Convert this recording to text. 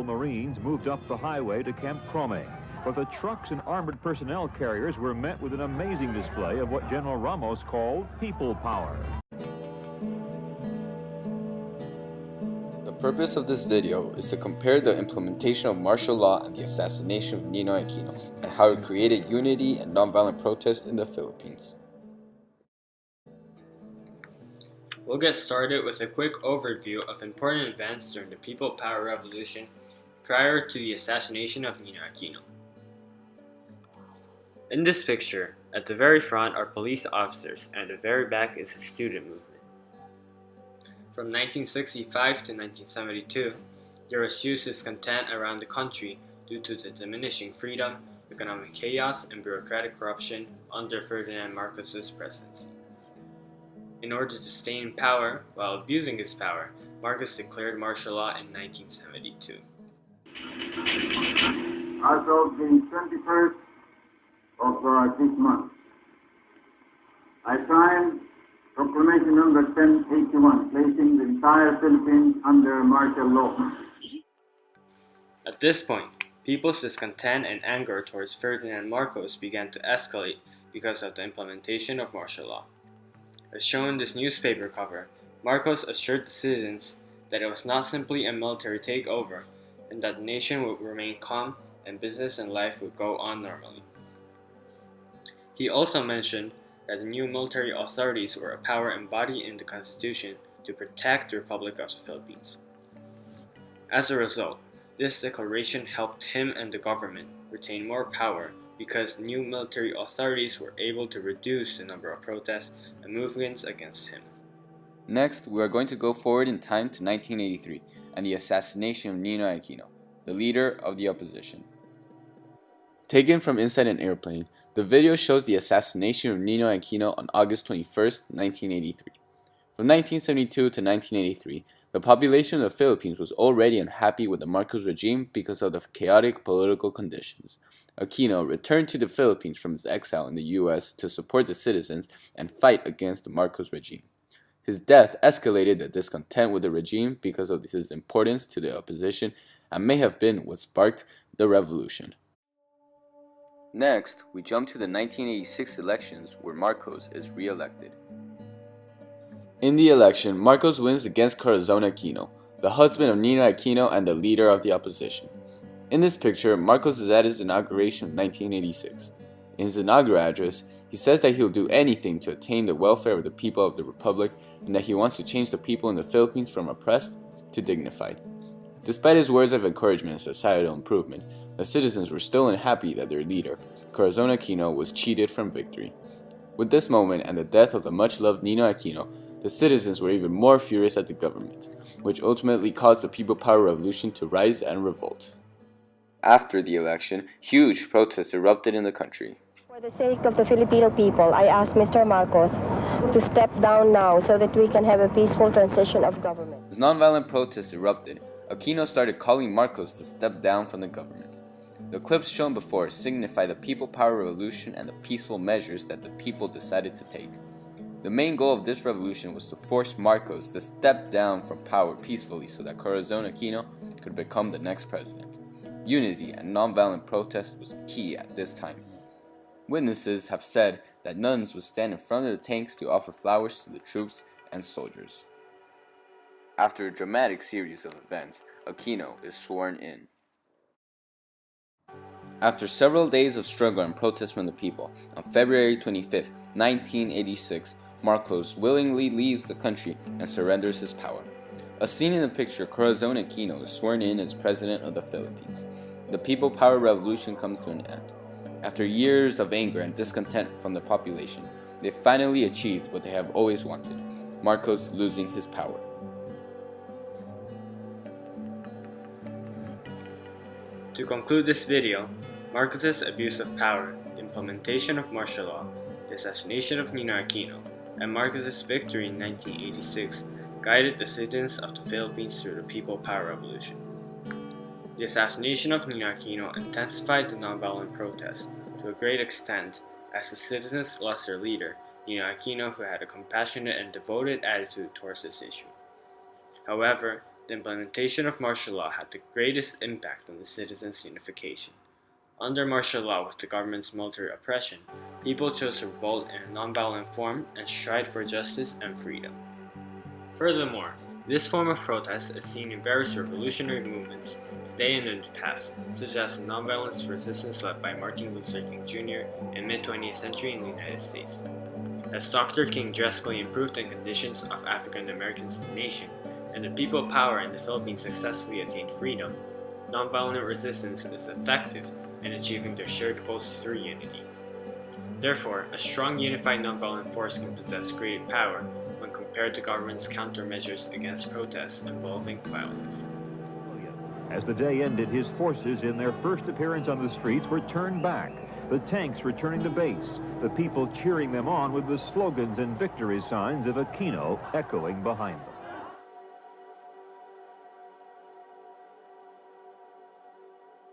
Marines moved up the highway to Camp Crome. But the trucks and armored personnel carriers were met with an amazing display of what General Ramos called people power. The purpose of this video is to compare the implementation of martial law and the assassination of Ninoy Aquino, and how it created unity and nonviolent protest in the Philippines. We'll get started with a quick overview of important events during the People Power Revolution prior to the assassination of Ninoy Aquino. In this picture, at the very front are police officers, and at the very back is the student movement. From 1965 to 1972, there was huge discontent around the country due to the diminishing freedom, economic chaos, and bureaucratic corruption under Ferdinand Marcos's presidency. In order to stay in power while abusing his power, Marcos declared martial law in 1972. As of the 21st of this month, I signed Proclamation number 1081, placing the entire Philippines under martial law. At this point, people's discontent and anger towards Ferdinand Marcos began to escalate because of the implementation of martial law. As shown in this newspaper cover, Marcos assured the citizens that it was not simply a military takeover, and that the nation would remain calm and business and life would go on normally. He also mentioned that the new military authorities were a power embodied in the Constitution to protect the Republic of the Philippines. As a result, this declaration helped him and the government retain more power because the new military authorities were able to reduce the number of protests and movements against him. Next, we are going to go forward in time to 1983 and the assassination of Ninoy Aquino, the leader of the opposition. Taken from inside an airplane, the video shows the assassination of Ninoy Aquino on August 21, 1983. From 1972 to 1983, the population of the Philippines was already unhappy with the Marcos regime because of the chaotic political conditions. Aquino returned to the Philippines from his exile in the US to support the citizens and fight against the Marcos regime. His death escalated the discontent with the regime because of his importance to the opposition and may have been what sparked the revolution. Next, we jump to the 1986 elections where Marcos is re-elected. In the election, Marcos wins against Corazon Aquino, the husband of Ninoy Aquino and the leader of the opposition. In this picture, Marcos is at his inauguration in 1986. In his inaugural address, he says that he will do anything to attain the welfare of the people of the Republic and that he wants to change the people in the Philippines from oppressed to dignified. Despite his words of encouragement and societal improvement, the citizens were still unhappy that their leader, Corazon Aquino, was cheated from victory. With this moment and the death of the much-loved Ninoy Aquino, the citizens were even more furious at the government, which ultimately caused the People Power Revolution to rise and revolt. After the election, huge protests erupted in the country. For the sake of the Filipino people, I ask Mr. Marcos to step down now so that we can have a peaceful transition of government. As nonviolent protests erupted, Aquino started calling Marcos to step down from the government. The clips shown before signify the People Power Revolution and the peaceful measures that the people decided to take. The main goal of this revolution was to force Marcos to step down from power peacefully so that Corazon Aquino could become the next president. Unity and nonviolent protest was key at this time. Witnesses have said that nuns would stand in front of the tanks to offer flowers to the troops and soldiers. After a dramatic series of events, Aquino is sworn in. After several days of struggle and protest from the people, on February 25, 1986, Marcos willingly leaves the country and surrenders his power. As seen in the picture, Corazon Aquino is sworn in as President of the Philippines. The People Power Revolution comes to an end. After years of anger and discontent from the population, they finally achieved what they have always wanted, Marcos losing his power. To conclude this video, Marcos's abuse of power, the implementation of martial law, the assassination of Ninoy Aquino, and Marcos's victory in 1986 guided the citizens of the Philippines through the People Power Revolution. The assassination of Ninoy Aquino intensified the nonviolent protests to a great extent as the citizens lost their leader, Ninoy Aquino, who had a compassionate and devoted attitude towards this issue. However, the implementation of martial law had the greatest impact on the citizens' unification. Under martial law with the government's military oppression, people chose to revolt in a nonviolent form and strive for justice and freedom. Furthermore, this form of protest is seen in various revolutionary movements today and in the past, such as the nonviolent resistance led by Martin Luther King Jr. in mid-20th century in the United States. As Dr. King drastically improved the conditions of African Americans in the nation, and the people power in the Philippines successfully attained freedom, nonviolent resistance is effective in achieving their shared goals through unity. Therefore, a strong unified nonviolent force can possess great power when compared to government's countermeasures against protests involving violence. As the day ended, his forces in their first appearance on the streets were turned back, the tanks returning to base, the people cheering them on with the slogans and victory signs of Aquino echoing behind them.